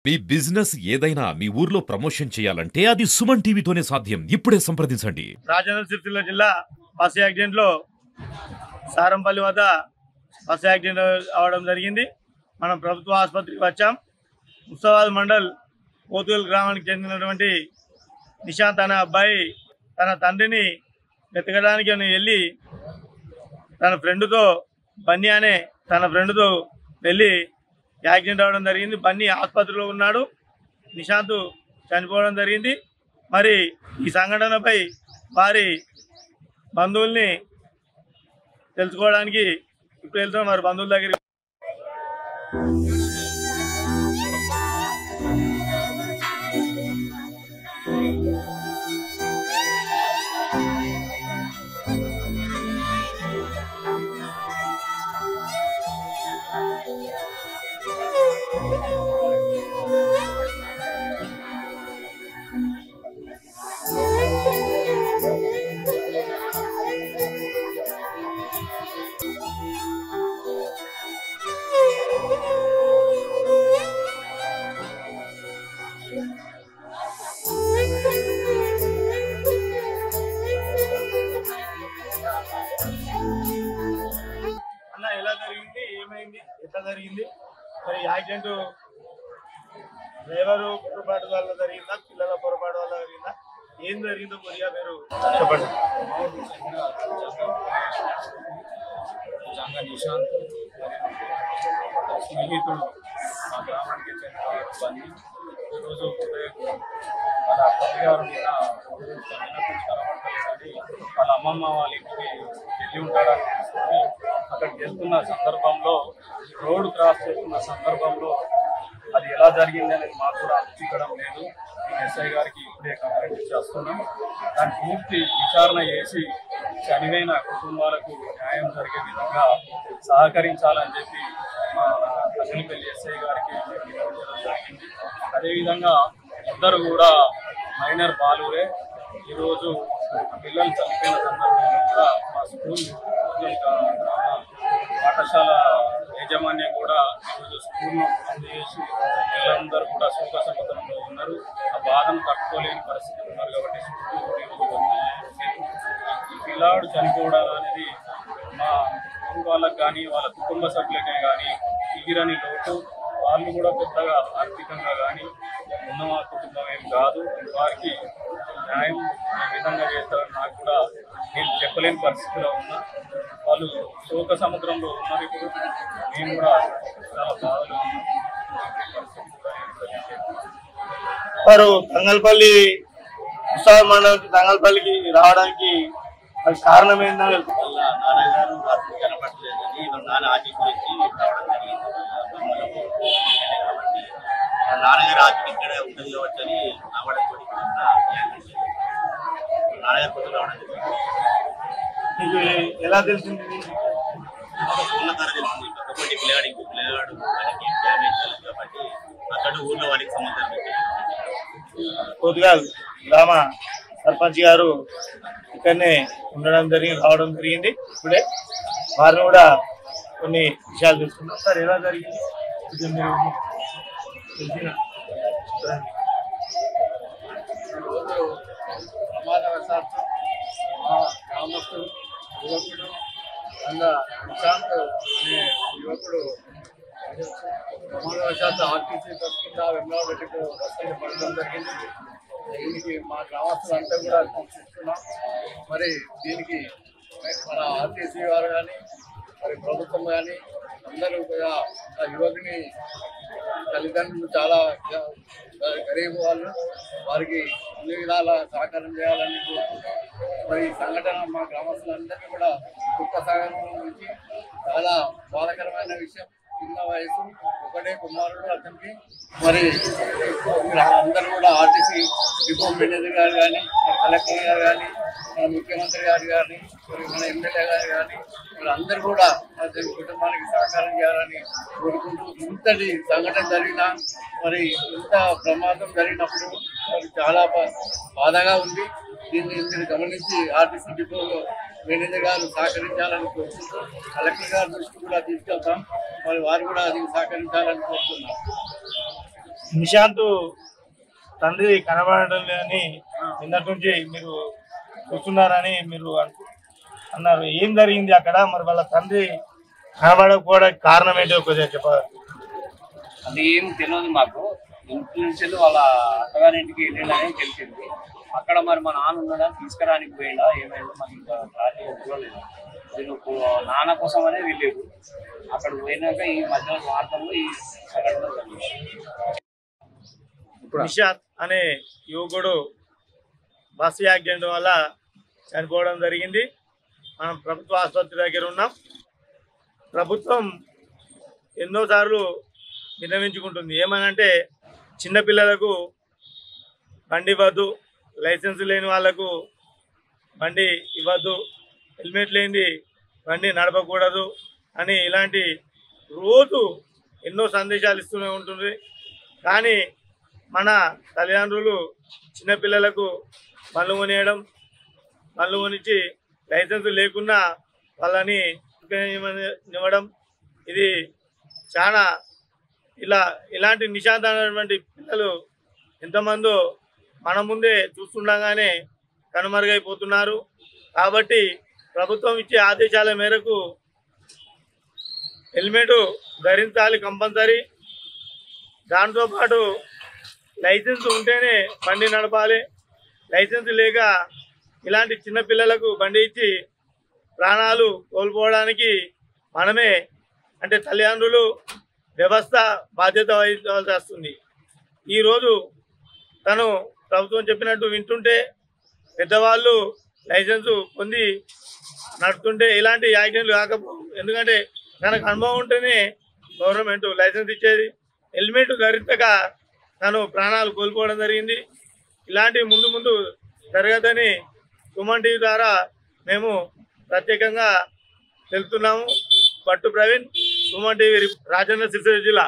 మీ business ఏదైనా మీ ఊర్లో promotion చేయాలంటే అది సుమన్ టీవీతోనే సాధ్యం. ఇప్పుడే సంప్రదించండి. రాజన్న సిరిసిల్ల జిల్లా బస్ యాక్సిడెంట్ లో సారంపల్లి వద్ద బస్ యాక్సిడెంట్ అవడం జరిగింది. మనం ప్రభుత్వ ఆసుపత్రికి వచ్చాం. ముస్తాబాద్ మండల్ పోతుగల్ గ్రామానికి చెందినటువంటి నిశాంత్ అనే అబ్బాయి తన తండ్రిని వెతకడానికి వెళ్ళి తన ఫ్రెండ్తో బన్నీ అనే తన ఫ్రెండ్తో వెళ్ళి యాక్సిడెంట్ అవ్వడం జరిగింది. బన్నీ ఆసుపత్రిలో ఉన్నాడు. నిశాంత్ చనిపోవడం జరిగింది. మరి ఈ సంఘటనపై వారి బంధువుల్ని తెలుసుకోవడానికి ఇప్పుడు వెళ్తున్నాం. మరి బంధువుల దగ్గర ఎలా జరిగింది, ఏమైంది, ఎట్లా జరిగింది, మరి యాక్సిడెంట్ డ్రైవరు పొరపాటు వల్ల జరిగిందా, పిల్లల పొరపాటు వల్ల జరిగిందా, ఏం జరిగిందో కొద్దిగా మీరు చెప్పండి. నిశాంత్ స్నేహితుడు మా గ్రామానికి చెందిన బండి ఈరోజు వాళ్ళ తల్లిగారు వాళ్ళ అమ్మమ్మ వాళ్ళ ఇంటికి వెళ్ళి ఉంటాడని తెలుసుకొని అక్కడికి వెళ్తున్న సందర్భంలో రోడ్డు క్రాస్ చేస్తున్న సందర్భంలో అది ఎలా జరిగింది అనేది మాకు కూడా చిక్కడం లేదు. ఎస్ఐ గారికి ఇప్పుడే కంప్లైంట్ చేస్తున్నాం. దాన్ని పూర్తి విచారణ చేసి చనిపోయిన కుటుంబాలకు న్యాయం జరిగే విధంగా సహకరించాలని చెప్పి మా కసిలిపల్లి ఎస్ఐ గారికి జరిగింది. అదేవిధంగా ఇద్దరు కూడా మైనర్ బాలురే. ఈరోజు పిల్లలు చనిపోయిన సందర్భంలో కూడా మా స్కూల్ పాఠశాల యాజమాన్యం కూడా ఈరోజు స్కూల్ను బంద్ చేసి పిల్లలందరూ కూడా శోక సముద్రంలో ఉన్నారు. ఆ బాధను తట్టుకోలేని పరిస్థితి ఉన్నారు. కాబట్టి స్కూల్ ఈరోజు బంద్ చేసి ఈ పిల్లాడు చనిపోవడం అనేది మా వాళ్ళకు కానీ వాళ్ళ కుటుంబ సభ్యులకే కానీ తీరని లోటు. వాళ్ళు కూడా పెద్దగా ఆర్థికంగా కానీ ఉన్న కుటుంబం ఏం కాదు. వారికి న్యాయం ఈ విధంగా చేస్తారని నాకు కూడా నేను చెప్పలేని పరిస్థితిలో ఉన్నా. వాళ్ళు శోక సముద్రంలో ఉన్నారు. ఇప్పుడు మేము కూడా చాలా బాధలో ఉన్నాం. వారు తంగల్పల్లి ముస్తాబాద్ మండలం తంగల్పల్లికి రావడానికి కారణం ఏంటంటే వాళ్ళ నాన్నగారు రాత్రి కనపడలేదని వాళ్ళ నాన్న ఆచి గురించి రావడం జరిగింది. కాబట్టి వాళ్ళ నాన్నగారు ఆచి ఇక్కడ ఉంటుంది కాబట్టి అని రావడంతో నాన్నగారు కొద్దిగా రావడం జరిగింది. మీకు ఎలా తెలిసింది? ఉన్న ధర తెలిసింది. కాబట్టి పిల్లగాడు ఆయనకి డ్యామేజ్ కాలేదు కాబట్టి అక్కడ ఊళ్ళో వారికి సమాచారం పోతుగల్ గ్రామ సర్పంచ్ గారు ఇక్కడనే రావడం జరిగింది. ఇప్పుడే వారిని కూడా కొన్ని విషయాలు తెలుసుకున్నాం. సార్ ఎలా జరిగింది? ప్రమాదవశాత్తు మా గ్రామస్తుడు యువకుడు నిశాంత్ అనే యువకుడు ప్రమాదవశాత్తు ఆర్టీసీ బస్ కింద వెమ్లవాడకు బస్సు పడడం జరిగింది. దీనికి మా గ్రామస్తులంతా కూడా చూస్తున్నాం. మరి దీనికి మన ఆర్టీసీ వారు కానీ మరి ప్రభుత్వం కానీ అందరూ కూడా ఆ యువకుని తల్లిదండ్రులు చాలా గరీబ్ వాళ్ళు, వారికి అన్ని విధాల సహకారం చేయాలని కోరుకుంటాం. మరి ఈ సంఘటన మా గ్రామస్తులందరినీ కూడా దుఃఖ సాగరం నుంచి చాలా బాధాకరమైన విషయం. చిన్న వయసు, ఒకటే కుమారుడు అతనికి. మరి అందరూ కూడా ఆర్టీసీ డిపో మేనేజర్ గారు కానీ, కలెక్టర్ గారు కానీ, మన ముఖ్యమంత్రి గారు కానీ, మన ఎమ్మెల్యే గారు కానీ మరి అందరూ కూడా అతని కుటుంబానికి సహకారం చేయాలని కోరుకుంటూ, ఇంతటి సంఘటన జరిగినా మరి ఇంత ప్రమాదం జరిగినప్పుడు మరి చాలా బాధగా ఉంది. దీన్ని మీరు గమనించి ఆర్టీసీ డిపోలో మేనేజర్ గారు సహకరించాలని కోరుకుంటూ కలెక్టర్ గారి దృష్టి కూడా తీసుకెళ్తాం. మరి వారు కూడా దీనికి సహకరించాలని కోరుతున్నాం. నిశాంత్ తండ్రి కనబడడం లేదని నిన్నటి నుంచి మీరు చూస్తున్నారని మీరు అన్నారు. ఏం జరిగింది అక్కడ? మరి వాళ్ళ తండ్రి కనబడకపోవడానికి కారణం ఏంటో కొద్దిగా చెప్పాలి. అది ఏం తెలియదు మాకు. ఇంటి నుంచి వాళ్ళ అత్తగారింటికి వెళ్ళిందని తెలిసింది. అక్కడ మరి మా నాన్న ఉన్నాడని తీసుకురానికి పోయిందా ఏమైందో మనకి ఇంకా క్లారిటీగా తెలియలేదు. నేను నాన్న కోసం అనే వెళ్ళేది. అక్కడ పోయినాక ఈ మధ్యలో వార్తల్లో ఈ సంఘటన జరిగింది. నిశాంత్ అనే యువకుడు బస్సు యాక్సిడెంట్ వల్ల చనిపోవడం జరిగింది. మనం ప్రభుత్వ ఆసుపత్రి దగ్గర ఉన్నాం. ప్రభుత్వం ఎన్నోసార్లు విన్నవించుకుంటుంది. ఏమనంటే చిన్నపిల్లలకు బండి ఇవ్వద్దు, లైసెన్స్ లేని వాళ్లకు బండి ఇవ్వద్దు, హెల్మెట్ లేనిది బండి నడపకూడదు అని ఇలాంటి రోజు ఎన్నో సందేశాలు ఇస్తూనే ఉంటుంది. కానీ మన తల్లిదండ్రులు చిన్నపిల్లలకు బండ్లు కొనియడం, బండ్లు కొనిచ్చి లైసెన్స్ లేకున్నా వాళ్ళని ఇవ్వడం, ఇది చాలా ఇలాంటి నిశాంతమైనటువంటి పిల్లలు ఎంతమందో మన ముందే చూస్తుండగానే కనుమరుగైపోతున్నారు. కాబట్టి ప్రభుత్వం ఇచ్చే ఆదేశాల మేరకు హెల్మెట్ ధరించాలి కంపల్సరీ. దాంతోపాటు లైసెన్స్ ఉంటేనే బండి నడపాలి. లైసెన్స్ లేక ఇలాంటి చిన్నపిల్లలకు బండి ఇచ్చి ప్రాణాలు కోల్పోవడానికి మనమే అంటే తల్లిదండ్రులు వ్యవస్థ బాధ్యత వహించాల్సి వస్తుంది. ఈరోజు తను ప్రభుత్వం చెప్పినట్టు వింటుంటే పెద్దవాళ్ళు లైసెన్సు పొంది నడుతుంటే ఇలాంటి యాక్సిడెంట్లు కాకపోవు. ఎందుకంటే తనకు అనుభవం ఉంటేనే గవర్నమెంట్ లైసెన్స్ ఇచ్చేది. హెల్మెట్ ధరించక తను ప్రాణాలు కోల్పోవడం జరిగింది. ఇలాంటి ముందు ముందు జరగదని సుమన్ టీవీ ద్వారా మేము ప్రత్యేకంగా తెలుపుతున్నాము. పట్టు ప్రవీణ్, సుమన్ టీవీ, రాజన్న సిరిసిల్ల జిల్లా.